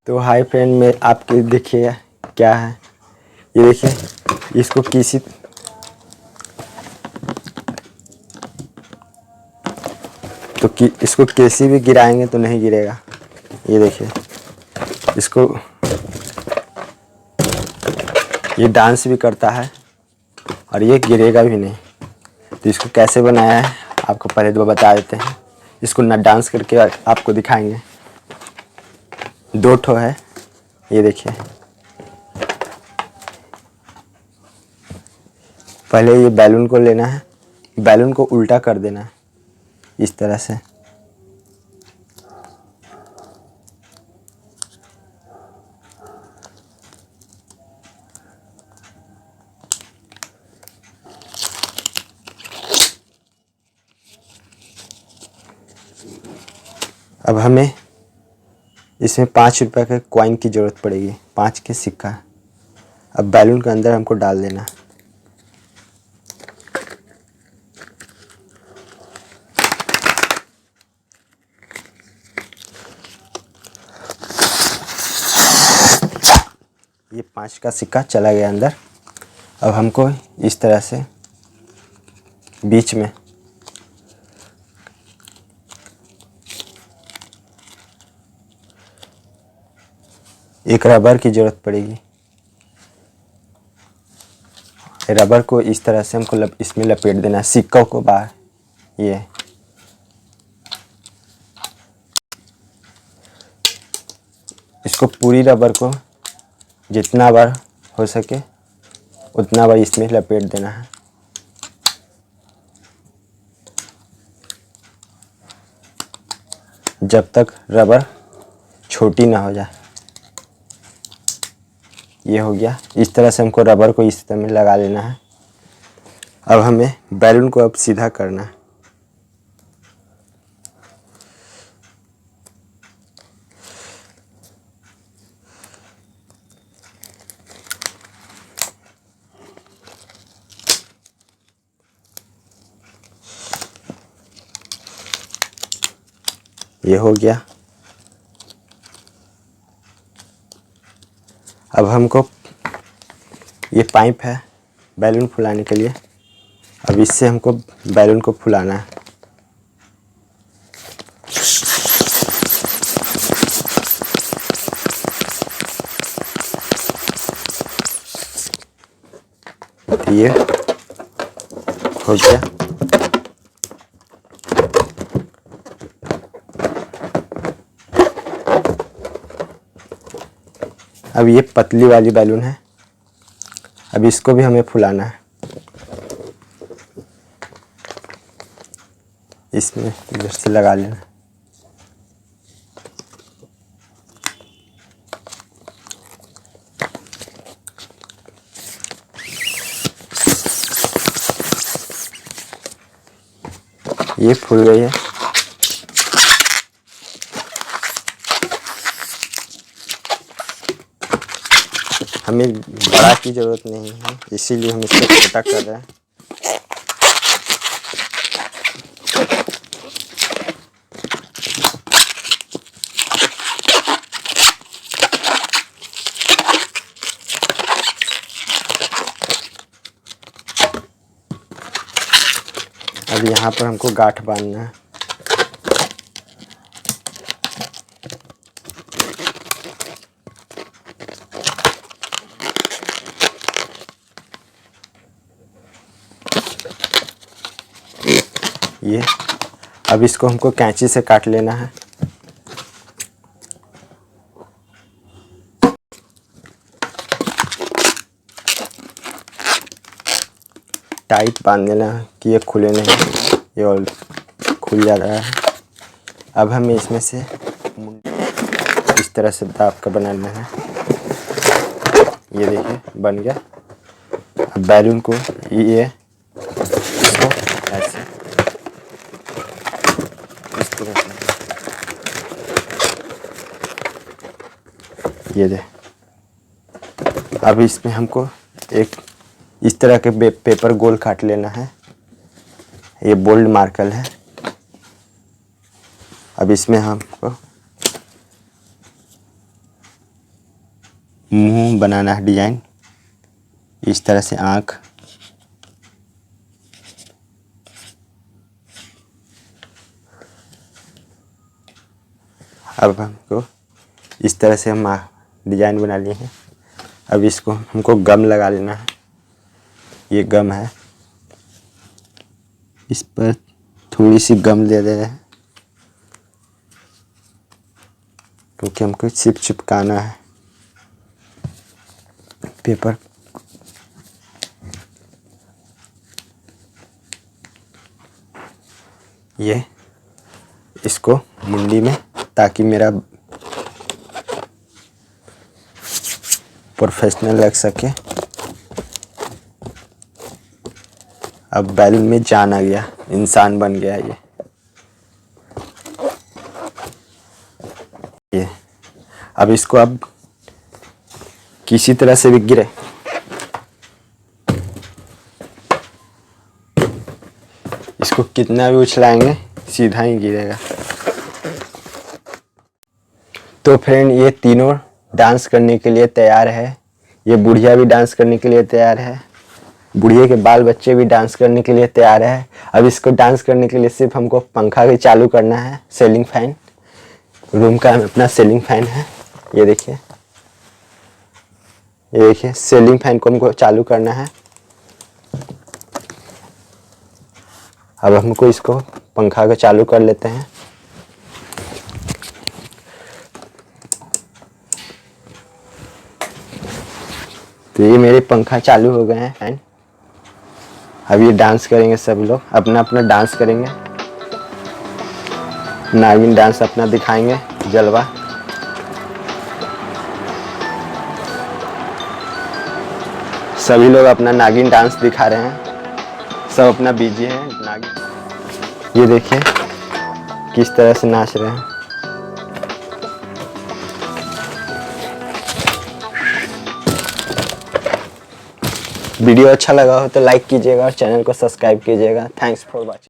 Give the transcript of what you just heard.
तो hi friend, मैं आपके देखिए क्या है, ये देखिए इसको किसी इसको कैसी भी गिराएंगे तो नहीं गिरेगा। ये देखिए इसको, ये डांस भी करता है और ये गिरेगा भी नहीं। तो इसको कैसे बनाया है आपको पहले तो बता देते हैं। इसको ना डांस करके आपको दिखाएंगे। 2 ठो है, ये देखिए। पहले ये बैलून को लेना है, बैलून को उल्टा कर देना है इस तरह से। अब हमें इसमें 5 रुपये के कॉइन की ज़रूरत पड़ेगी, 5 के सिक्का। अब बैलून के अंदर हमको डाल देना। ये 5 का सिक्का चला गया अंदर। अब हमको इस तरह से बीच में एक रबर की ज़रूरत पड़ेगी। रबर को इस तरह से हमको इसमें लपेट देना है, सिक्कों को बाहर। ये इसको पूरी रबर को जितना बार हो सके उतना बार इसमें लपेट देना है। जब तक रबर छोटी ना हो जाए। ये हो गया। इस तरह से हमको रबर को इस तरह में लगा लेना है। अब हमें बैलून को अब सीधा करना है। ये हो गया। अब हमको ये पाइप है बैलून फुलाने के लिए। अब इससे हमको बैलून को फुलाना है। ये हो गया। अब ये पतली वाली बैलून है, अब इसको भी हमें फुलाना है। इसमें इधर से लगा लेना। ये फूल गई है। हमें बड़ा की ज़रूरत नहीं है, इसीलिए हम इसको छोटा कर रहे हैं। अब यहाँ पर हमको गांठ बांधना है। ये अब इसको हमको कैंची से काट लेना है। टाइट बांध देना है कि ये खुले नहीं, ये और खुल जा रहा है। अब हमें इसमें से इस तरह से दाब का बनाना है। ये देखिए बन गया। अब बैलून को ये इसको ऐसे इस तरह से ये दे। अब इसमें हमको एक इस तरह के पेपर गोल काट लेना है। ये बोल्ड मार्कर है। अब इसमें हमको मुंह बनाना है डिजाइन, इस तरह से आँख, अब हमको इस तरह से हम डिजाइन बना लिए हैं। अब इसको हमको गम लगा लेना है। ये गम है, इस पर थोड़ी सी गम दे दे रहे हैं क्योंकि हमको चिपकाना है पेपर। ये इसको मुंडी में, ताकि मेरा प्रोफेशनल लग सके। अब बैलून में जान आ गया, इंसान बन गया ये। अब इसको अब किसी तरह से भी गिरे, इसको कितना भी उछलाएंगे सीधा ही गिरेगा। तो फ्रेंड, ये तीनों डांस करने के लिए तैयार है। ये बुढ़िया भी डांस करने के लिए तैयार है, बुढ़िया के बाल बच्चे भी डांस करने के लिए तैयार है। अब इसको डांस करने के लिए सिर्फ हमको पंखा भी चालू करना है। सीलिंग फैन, रूम का अपना सीलिंग फैन है। ये देखिए सीलिंग फैन को हमको चालू करना है। अब हमको इसको पंखा को चालू कर लेते हैं। तो ये मेरे पंखा चालू हो गए हैं फैन। अब ये डांस करेंगे, सभी लोग अपना अपना डांस करेंगे, नागिन डांस अपना दिखाएंगे जलवा। सभी लोग अपना नागिन डांस दिखा रहे हैं, सब अपना बिजी है नागिन। ये देखिए किस तरह से नाच रहे हैं। वीडियो अच्छा लगा हो तो लाइक कीजिएगा और चैनल को सब्सक्राइब कीजिएगा। Thanks for watching.